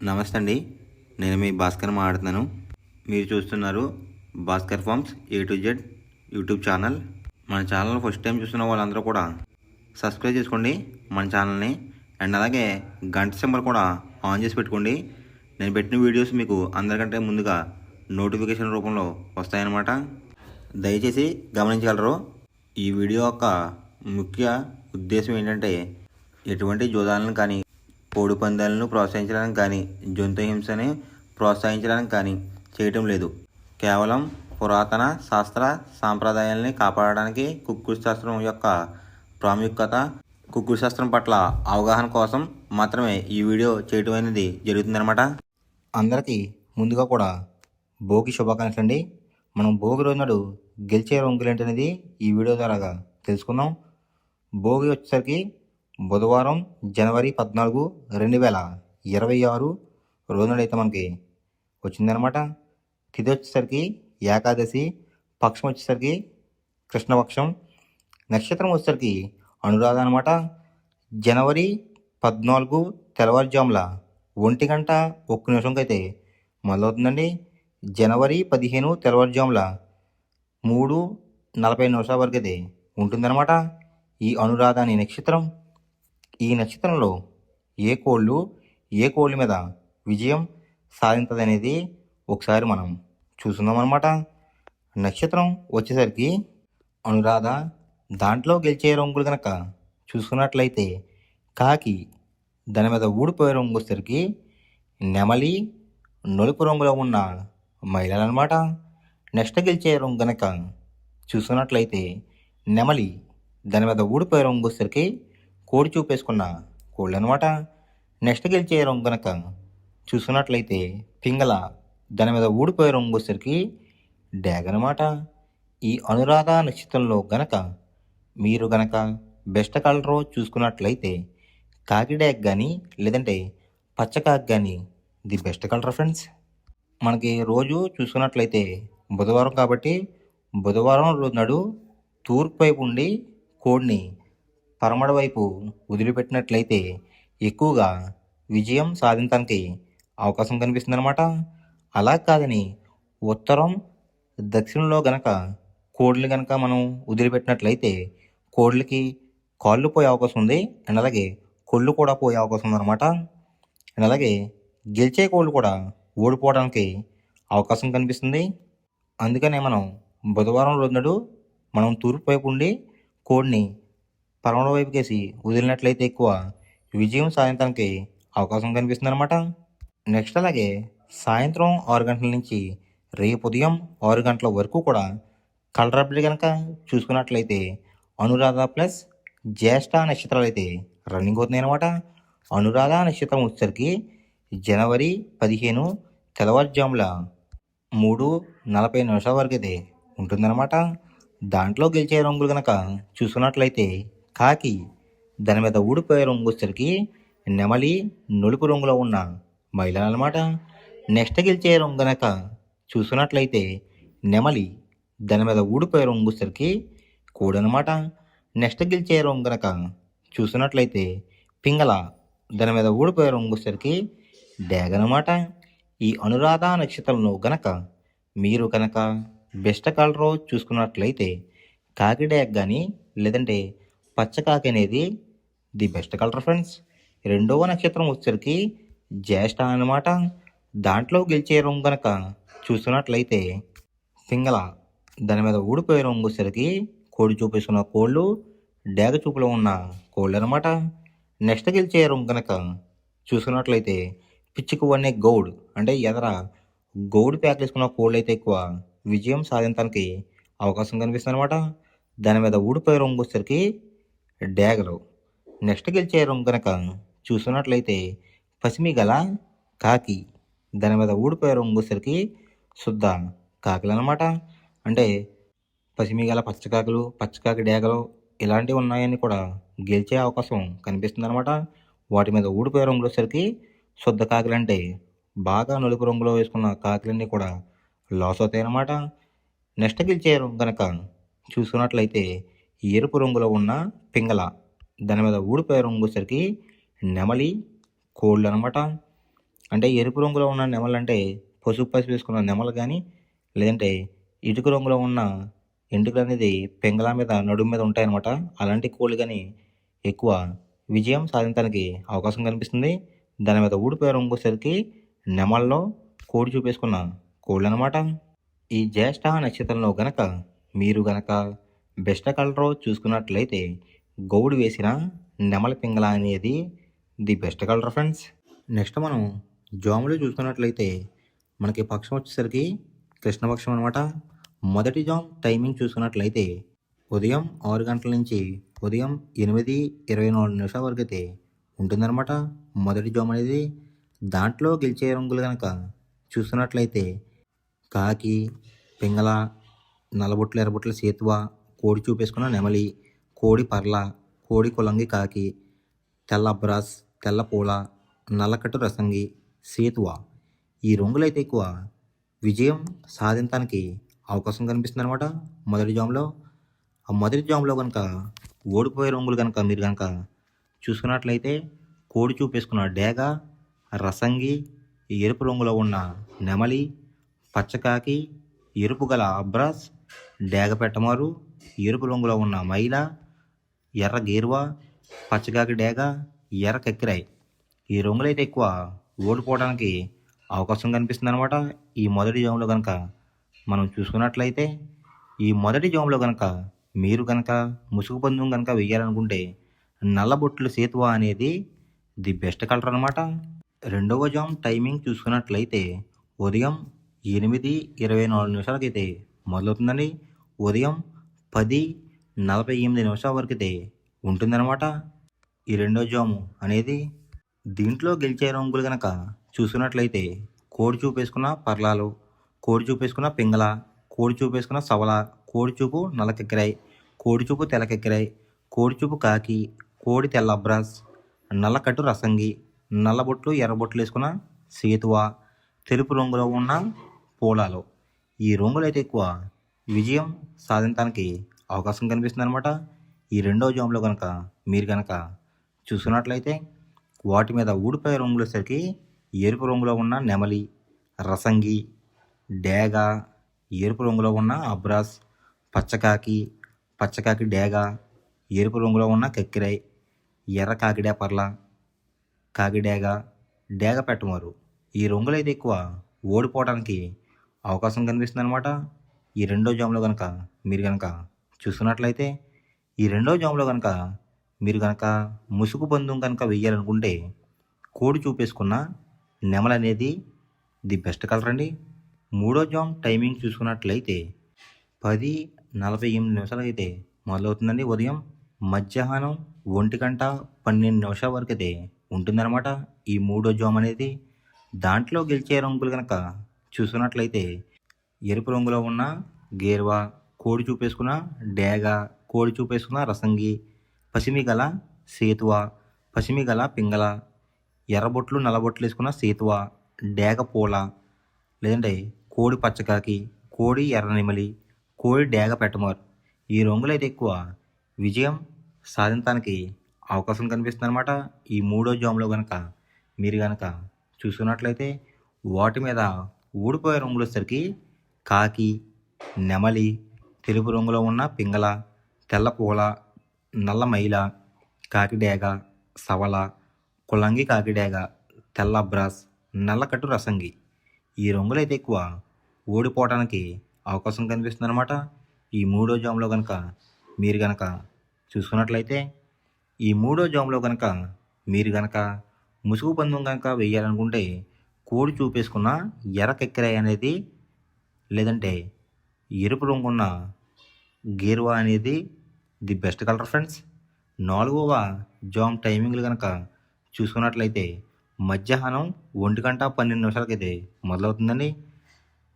నమస్తే అండి. నేను మీ భాస్కర్ మాట్లాడుతున్నాను. మీరు చూస్తున్నారు Bhaskar farms A to Z YouTube channel. మన ఛానల్ ఫస్ట్ టైం చూస్తున్న వాళ్ళందరూ కూడా సబ్స్క్రైబ్ చేసుకోండి మన ఛానల్ని. అండ్ అలాగే గంట సింబల్ కూడా ఆన్ చేసి పెట్టుకోండి. నేను పెట్టిన వీడియోస్ మీకు అందరికంటే ముందుగా నోటిఫికేషన్ రూపంలో వస్తాయన్నమాట. దయచేసి గమనించగలరు. ఈ వీడియో యొక్క ముఖ్య ఉద్దేశం ఏంటంటే ఎటువంటి జోదాలను కానీ కోడి పందాలను ప్రోత్సహించడానికి కానీ జంతు హింసని ప్రోత్సహించడానికి కానీ చేయటం లేదు. కేవలం పురాతన శాస్త్ర సాంప్రదాయాల్ని కాపాడడానికి కుక్కుడు శాస్త్రం యొక్క ప్రాముఖ్యత, కుక్కుడు శాస్త్రం పట్ల అవగాహన కోసం మాత్రమే ఈ వీడియో చేయటం అనేది జరుగుతుందన్నమాట. అందరికీ ముందుగా కూడా భోగి శుభాకాంక్షలు అండి. మనం భోగి రోజు నాడు గెలిచే రంగులు ఏంటనేది ఈ వీడియో ద్వారా తెలుసుకుందాం. భోగి వచ్చేసరికి బుధవారం జనవరి 14, 2026 రోజునైతే మనకి వచ్చిందనమాట. తిథి వచ్చేసరికి ఏకాదశి, పక్షం వచ్చేసరికి కృష్ణపక్షం, నక్షత్రం వచ్చేసరికి అనురాధ అనమాట. జనవరి 14 తెల్లవారుజాముల 1:01 అయితే మొదలవుతుందండి. జనవరి 15 తెల్లవారుజాముల 3:40 వరకు అయితే ఉంటుందన్నమాట ఈ అనురాధ అనే నక్షత్రం. ఈ నక్షత్రంలో ఏ కోళ్ళు మీద విజయం సాధించదు అనేది ఒకసారి మనం చూస్తున్నాం అన్నమాట. నక్షత్రం వచ్చేసరికి అనురాధ. దాంట్లో గెలిచే రంగులు కనుక చూసుకున్నట్లయితే కాకి, దాని మీద ఊడిపోయే రంగు వచ్చేసరికి నెమలి, నలుపు రంగులో ఉన్న మహిళలు అనమాట. నెక్స్ట్ గెలిచే రంగు కనుక చూసుకున్నట్లయితే నెమలి, దాని మీద ఊడిపోయే రంగు వచ్చేసరికి కోడి చూపేసుకున్న కోళ్ళు అనమాట. నెక్స్ట్ గెలిచే రంగు కనుక చూసుకున్నట్లయితే పింగళ, దాని మీద ఊడిపోయే రంగు వచ్చేసరికి డ్యాగ్ అనమాట. ఈ అనురాధ నక్షత్రంలో గనక మీరు గనక బెస్ట్ కలర్ చూసుకున్నట్లయితే కాకి డ్యాగ్ కానీ లేదంటే పచ్చకాకి కానీ ది బెస్ట్ కలర్ ఫ్రెండ్స్. మనకి రోజు చూసుకున్నట్లయితే బుధవారం కాబట్టి బుధవారం రోజు నాడు తూర్పు వైపు ఉండి కోడిని పరమడ వైపు వదిలిపెట్టినట్లయితే ఎక్కువగా విజయం సాధించడానికి అవకాశం కనిపిస్తుందన్నమాట. అలా కాదని ఉత్తరం, దక్షిణంలో గనక కోడిని గనక మనం వదిలిపెట్టినట్లయితే కోళ్ళకి కాళ్ళు పోయే అవకాశం ఉంది. అండ్ అలాగే కొళ్ళు కూడా పోయే అవకాశం ఉందన్నమాట. అండ్ అలాగే గెలిచే కోళ్ళు కూడా ఓడిపోవడానికి అవకాశం కనిపిస్తుంది. అందుకనే మనం బుధవారం రోజునాడు మనం తూర్పు వైపు ఉండి కోడిని పరమడ వైపుకేసి వదిలినట్లయితే ఎక్కువ విజయం సాధించడానికి అవకాశం కనిపిస్తుంది అనమాట. నెక్స్ట్ అలాగే సాయంత్రం 6 గంటల నుంచి రేపు ఉదయం 6 గంటల వరకు కూడా కలర్ అప్డేట్ కనుక చూసుకున్నట్లయితే అనురాధ ప్లస్ జ్యేష్ఠ నక్షత్రాలు అయితే రన్నింగ్ అవుతున్నాయి అనమాట. అనురాధ నక్షత్రం వచ్చేసరికి జనవరి 15 తెల్లవారుజాముల 3:40 వరకు అయితే ఉంటుందన్నమాట. దాంట్లో గెలిచే రంగులు కనుక చూసుకున్నట్లయితే కాకి, దాని మీద ఊడిపోయే రంగు వచ్చేసరికి నెమలి, నలుపు రంగులో ఉన్న మహిళలు అనమాట. నెక్స్ట్ గెలిచే రంగు కనుక చూసుకున్నట్లయితే నెమలి, దాని మీద ఊడిపోయే రంగు వచ్చేసరికి కోడి అనమాట. నెక్స్ట్ గెలిచే రంగు కనుక చూసుకున్నట్లయితే పింగళ, దాని మీద ఊడిపోయే రంగు వచ్చేసరికి డ్యాగ్ అనమాట. ఈ అనురాధ నక్షత్రంలో గనక మీరు కనుక బెస్ట్ కలర్ చూసుకున్నట్లయితే కాకి డ్యాగ్ కానీ లేదంటే పచ్చకాకి అనేది ది బెస్ట్ కలర్ ఫ్రెండ్స్. రెండవ నక్షత్రం వచ్చేసరికి జ్యేష్ఠ అనమాట. దాంట్లో గెలిచే రంగు కనుక చూసుకున్నట్లయితే పింగళ, దాని మీద ఊడిపోయే రంగు వచ్చేసరికి కోడి చూపేసుకున్న కోళ్ళు, డ్యాగ చూపులో ఉన్న కోళ్ళు అనమాట. నెక్స్ట్ గెలిచే రంగు కనుక చూసుకున్నట్లయితే పిచ్చికు వన్నే గౌడ్, అంటే ఎదర గౌడ్ ప్యాక్ వేసుకున్న కోళ్ళు అయితే ఎక్కువ విజయం సాధించడానికి అవకాశం కనిపిస్తుంది అనమాట. దాని మీద ఊడిపోయే రంగు వచ్చేసరికి డ్యాగలు. నెక్స్ట్ గెలిచే రంగు కనుక చూసుకున్నట్లయితే పసిమి గల కాకి, దాని మీద ఊడిపోయే రంగు వచ్చేసరికి శుద్ధ కాకులు అనమాట. అంటే పసిమి గల పచ్చకాకులు, పచ్చకాకి డ్యాగలు ఇలాంటివి ఉన్నాయని కూడా గెలిచే అవకాశం కనిపిస్తుంది అనమాట. వాటి మీద ఊడిపోయే రంగులు వచ్చేసరికి శుద్ధ కాకులు, అంటే బాగా నలుపు రంగులో వేసుకున్న కాకులన్నీ కూడా లాస్ అవుతాయి అన్నమాట. నెక్స్ట్ గెలిచే రంగు కనుక చూసుకున్నట్లయితే ఎరుపు రంగులో ఉన్న పింగళ, దాని మీద ఊడిపోయే రంగు వచ్చేసరికి నెమలి, కోళ్ళు అనమాట. అంటే ఎరుపు రంగులో ఉన్న నెమలు అంటే పసుపు పసుపు వేసుకున్న నెమలు కానీ, లేదంటే ఇటుక రంగులో ఉన్న ఎంటుకలు అనేది పెంగళ మీద నడుము మీద ఉంటాయన్నమాట. అలాంటి కోళ్ళు కానీ ఎక్కువ విజయం సాధించడానికి అవకాశం కనిపిస్తుంది. దాని మీద ఊడిపోయే రంగు వచ్చేసరికి నెమల్లో కోడి చూపేసుకున్న కోళ్ళు అనమాట. ఈ జ్యేష్ఠ నక్షత్రంలో గనక మీరు గనక బెస్ట్ కలర్ చూసుకున్నట్లయితే గౌడు వేసిన నెమల పింగళ అనేది the best colour friends. Next మనం జాములు చూసుకున్నట్లయితే మనకి పక్షం వచ్చేసరికి కృష్ణపక్షం అనమాట. మొదటి జామ్ టైమింగ్ చూసుకున్నట్లయితే ఉదయం 6 గంటల నుంచి ఉదయం 8:24 వరకు అయితే ఉంటుందన్నమాట మొదటి జామ్ అనేది. దాంట్లో గెలిచే రంగులు కనుక చూసుకున్నట్లయితే కాకి, పింగళ, నల్లబొట్లు ఎర్రబొట్ల సేతువ, కోడి చూపేసుకున్న నెమలి, కోడి పర్ల, కోడి కులంగి కాకి, తెల్ల అబ్రాస్, తెల్ల పూల, నల్లకట్టు రసంగి, సేతువ ఈ రంగులైతే ఎక్కువ విజయం సాధించడానికి అవకాశం కనిపిస్తుంది అనమాట మొదటి జామ్లో. ఆ మొదటి జామ్లో కనుక ఓడిపోయే రంగులు కనుక మీరు కనుక చూసుకున్నట్లయితే కోడి చూపేసుకున్న డేగ, రసంగి, ఎరుపు రంగులో ఉన్న నెమలి, పచ్చకాకి, ఎరుపు గల అబ్రాస్, డేగ పెట్టమారు, ఎరుపు రంగులో ఉన్న మైల, ఎర్ర గేరువ, పచ్చకాకి డేగ, ఎర్ర కక్కిరాయి ఈ రంగులైతే ఎక్కువ ఓడిపోవడానికి అవకాశం కనిపిస్తుంది అనమాట ఈ మొదటి జామ్లో కనుక మనం చూసుకున్నట్లయితే. ఈ మొదటి జామ్లో కనుక మీరు కనుక ముసుగు పందెం కనుక వేయాలనుకుంటే నల్లబొట్లు సేతువ అనేది ది బెస్ట్ కలర్ అనమాట. రెండవ జామ్ టైమింగ్ చూసుకున్నట్లయితే ఉదయం 8:24 అయితే మొదలవుతుందండి. ఉదయం 10:48 వరకు అయితే ఉంటుందన్నమాట ఈ రెండో జాము అనేది. దీంట్లో గెలిచే రంగులు కనుక చూసుకున్నట్లయితే కోడి చూపేసుకున్న పర్లాలు, కోడి చూపేసుకున్న పింగళ, కోడి చూపేసుకున్న సవల, కోడి చూపు నల్లకెక్కిరాయి, కోడి చూపు తెల్లకెక్కిరాయి, కోడి చూపు కాకి, కోడి తెల్ల అబ్రాస్, నల్లకట్టు రసంగి, నల్లబొట్లు ఎర్రబొట్లు వేసుకున్న సేతువ, తెలుపు రంగులో ఉన్న పూలాలు ఈ రంగులు అయితే ఎక్కువ విజయం సాధించడానికి అవకాశం కనిపిస్తుంది అనమాట ఈ రెండో జామ్లో కనుక మీరు కనుక చూసుకున్నట్లయితే. వాటి మీద ఊడిపోయే రంగులు వచ్చేసరికి ఎరుపు రంగులో ఉన్న నెమలి, రసంగి, డేగ, ఎరుపు రంగులో ఉన్న అబ్రాస్, పచ్చకాకి డేగ, ఎరుపు రంగులో ఉన్న కక్కిరాయి, ఎర్ర కాకిడే పర్ల, కాకిడేగ, డేగ పెట్టమారు ఈ రంగులు అయితే ఎక్కువ ఓడిపోవడానికి అవకాశం కనిపిస్తుంది అనమాట ఈ రెండో జామ్లో కనుక మీరు కనుక చూసుకున్నట్లయితే. ఈ రెండో జామ్లో కనుక మీరు కనుక ముసుగు పందెం కనుక వెయ్యాలనుకుంటే కోడి చూపేసుకున్న నెమల అనేది ది బెస్ట్ కలర్ అండి. మూడో జామ్ టైమింగ్ చూసుకున్నట్లయితే 10:48 అయితే మొదలవుతుందండి ఉదయం. మధ్యాహ్నం 1:12 వరకు అయితే ఉంటుందన్నమాట ఈ మూడో జామ్ అనేది. దాంట్లో గెలిచే రంగులు కనుక చూసుకున్నట్లయితే ఎరుపు రంగులో ఉన్న గేరువ, కోడి చూపేసుకున్న డేగ, కోడి చూపేసుకున్న రసంగి, పసిమిగల సేతువ, పసిమిగల పింగళ, ఎర్రబొట్లు నల్లబొట్లు వేసుకున్న సేతువ, డేగ పూల, లేదంటే కోడి పచ్చకాకి, కోడి ఎర్ర నెమలి, కోడి డేగ పెట్టమారు ఈ రంగులైతే ఎక్కువ విజయం సాధించడానికి అవకాశం కనిపిస్తుంది అనమాట ఈ మూడో జామ్లో కనుక మీరు కనుక చూసుకున్నట్లయితే. వాటి మీద ఊడిపోయే రంగులు వచ్చేసరికి కాకి, నెమలి, తెలుపు రంగులో ఉన్న పింగళ, తెల్ల పూల, నల్ల మైల, కాకిడేగ, సవల, కులంగి కాకిడేగ, తెల్ల అబ్రాస్, నల్లకట్టు రసంగి ఈ రంగులైతే ఎక్కువ ఓడిపోవడానికి అవకాశం కనిపిస్తుంది అనమాట ఈ మూడో జామ్లో కనుక మీరు కనుక చూసుకున్నట్లయితే. ఈ మూడో జామ్లో కనుక మీరు కనుక ముసుగు పందెం కనుక వేయాలనుకుంటే కోడి చూపేసుకున్న ఎర్ర కెక్కిరాయి అనేది, లేదంటే ఎరుపు రంగున్న గేరువా అనేది ది బెస్ట్ కలర్ ఫ్రెండ్స్. నాలుగవ జామ్ టైమింగ్లు కనుక చూసుకున్నట్లయితే మధ్యాహ్నం 1:12 అయితే మొదలవుతుందండి.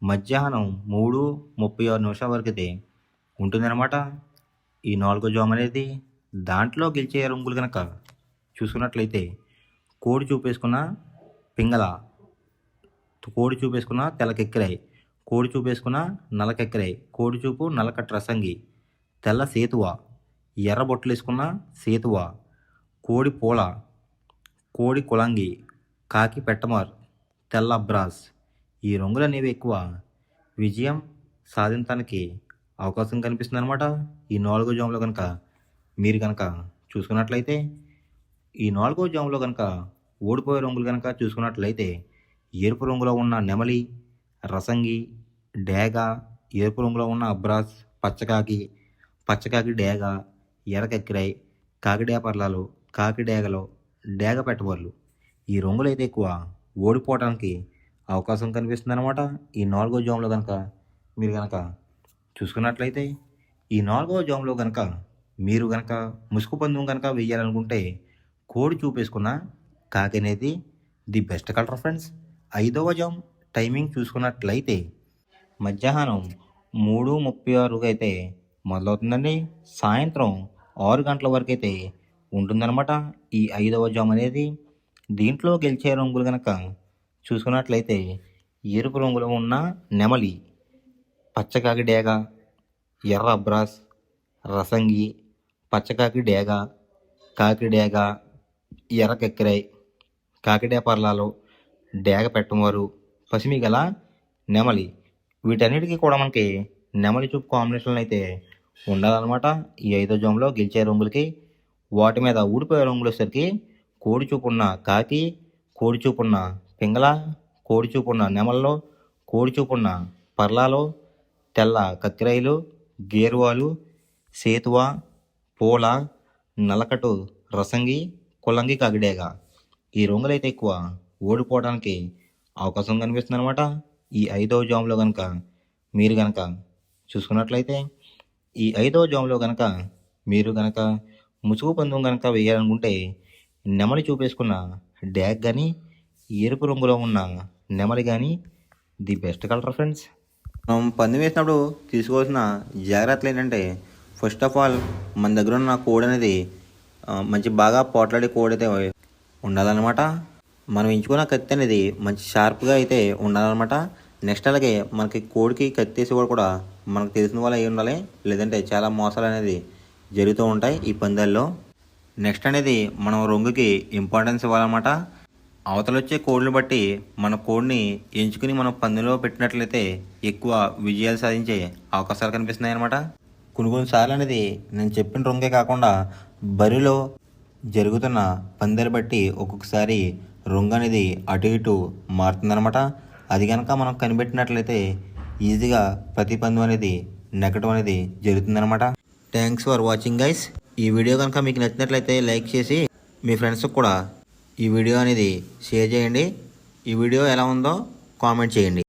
మధ్యాహ్నం 3:36 వరకు అయితే ఉంటుందన్నమాట ఈ నాలుగో జామ్ అనేది. దాంట్లో గెలిచే రంగులు కనుక చూసుకున్నట్లయితే కోడి చూపేసుకున్న పింగళ, కోడి చూపేసుకున్న తెల్లకెక్కిరాయి, కోడి చూపేసుకున్న నల్లకెక్కిరాయి, కోడి చూపు నల్లకట్టు రసంగి, తెల్ల సేతువ, ఎర్ర బొట్లు వేసుకున్న సేతువ, కోడి పూల, కోడి కులంగి, కాకి పెట్టమార్ తెల్ల అబ్రాస్. ఈ రంగులు అనేవి ఎక్కువ విజయం సాధించడానికి అవకాశం కనిపిస్తుంది అనమాట. ఈ 4వ జాములో కనుక మీరు కనుక చూసుకున్నట్లయితే, ఈ 4వ జాములో కనుక ఓడిపోయే రంగులు కనుక చూసుకున్నట్లయితే ఎరుపు రంగులో ఉన్న నెమలి, రసంగి, డేగ, ఎరుపు రంగులో ఉన్న అబ్రాస్, పచ్చకాకి డేగ, ఎర్రకెక్కిరాయి, కాకిడేపర్లాలు, కాకి డేగలు, డేగ పెట్టబోర్లు. ఈ రంగులు అయితే ఎక్కువ ఓడిపోవడానికి అవకాశం కనిపిస్తుంది అనమాట. ఈ 4వ జాములో కనుక మీరు కనుక చూసుకున్నట్లయితే, ఈ 4వ జాములో కనుక మీరు కనుక ముసుగు పందెం కనుక వేయాలనుకుంటే కోడి చూపేసుకున్న కాకి అనేది ది బెస్ట్ కలర్ ఫ్రెండ్స్. 5వ జామ్ టైమింగ్ చూసుకున్నట్లయితే మధ్యాహ్నం 3:36 అయితే మొదలవుతుందండి. సాయంత్రం 6 గంటల వరకు అయితే ఉంటుందన్నమాట ఈ 5వ జామ్ అనేది. దీంట్లో గెలిచే రంగులు కనుక చూసుకున్నట్లయితే ఎరుపు రంగులో ఉన్న నెమలి, పచ్చకాకి డేగ, ఎర్ర అబ్రాస్, రసంగి, పచ్చకాకి డేగ, కాకి డేగ, ఎర్రకెక్కిరాయి, కాకిడేపర్లాలు, డేగ పెట్టమవారు, పసిమి గల నెమలి. వీటన్నిటికీ కూడా మనకి నెమలి చూపు కాంబినేషన్లు అయితే ఉండాలన్నమాట ఈ 5వ జామ్లో గెలిచే రంగులకి. వాటి మీద ఊడిపోయే రంగులు వచ్చేసరికి కోడి చూపున్న కాకి, కోడి చూపున్న పింగళ, కోడి చూపున్న నెమల్లో, కోడి చూపున్న పర్లాలో, తెల్ల కక్కిరాయిలు, గేరువాలు, సేతువ, పూల, నలకటు రసంగి, కుల్లంగి కాకిడేగ. ఈ రంగులైతే ఎక్కువ ఓడిపోవడానికి అవకాశం కనిపిస్తుంది అనమాట ఈ 5వ జామ్లో కనుక మీరు కనుక చూసుకున్నట్లయితే. ఈ 5వ జామ్లో కనుక మీరు కనుక ముసుగు పందెం కనుక వేయాలనుకుంటే నెమలి చూపేసుకున్న డ్యాగ్ కానీ, ఎరుపు రంగులో ఉన్న నెమలి కానీ ది బెస్ట్ కలర్ ఫ్రెండ్స్. మనం పందెం వేసినప్పుడు తీసుకోవాల్సిన జాగ్రత్తలు ఏంటంటే, ఫస్ట్ ఆఫ్ ఆల్ మన దగ్గర ఉన్న కోడ్ అనేది మంచి బాగా పోట్లాడే కోడ్ అయితే ఉండాలన్నమాట. మనం ఎంచుకున్న కత్తి అనేది మంచి షార్ప్గా అయితే ఉండాలన్నమాట. నెక్స్ట్ అలాగే మనకి కోడికి కత్తి వేసేవాడు కూడా మనకు తెలిసిన వాళ్ళు అయి ఉండాలి, లేదంటే చాలా మోసాలు అనేది జరుగుతూ ఉంటాయి ఈ పందాల్లో. నెక్స్ట్ అనేది మనం రంగుకి ఇంపార్టెన్స్ ఇవ్వాలన్నమాట. అవతల వచ్చే కోడ్ని బట్టి మన కోడ్ని ఎంచుకుని మనం పందెంలో పెట్టినట్లయితే ఎక్కువ విజయాలు సాధించే అవకాశాలు కనిపిస్తున్నాయి అన్నమాట. కొన్నిసార్లు అనేది నేను చెప్పిన రంగే కాకుండా బరిలో జరుగుతున్న పందాలు బట్టి ఒక్కొక్కసారి రంగు అనేది అటు ఇటు మారుతుందన్నమాట. అది కనుక మనం కనిపెట్టినట్లయితే ఈజీగా ప్రతి పందెం అనేది నెగ్గడం అనేది జరుగుతుందన్నమాట. Thanks for watching guys. ఈ వీడియో కనుక మీకు నచ్చినట్లయితే లైక్ చేసి మీ ఫ్రెండ్స్కి కూడా ఈ వీడియో అనేది షేర్ చేయండి. ఈ వీడియో ఎలా ఉందో కామెంట్ చేయండి.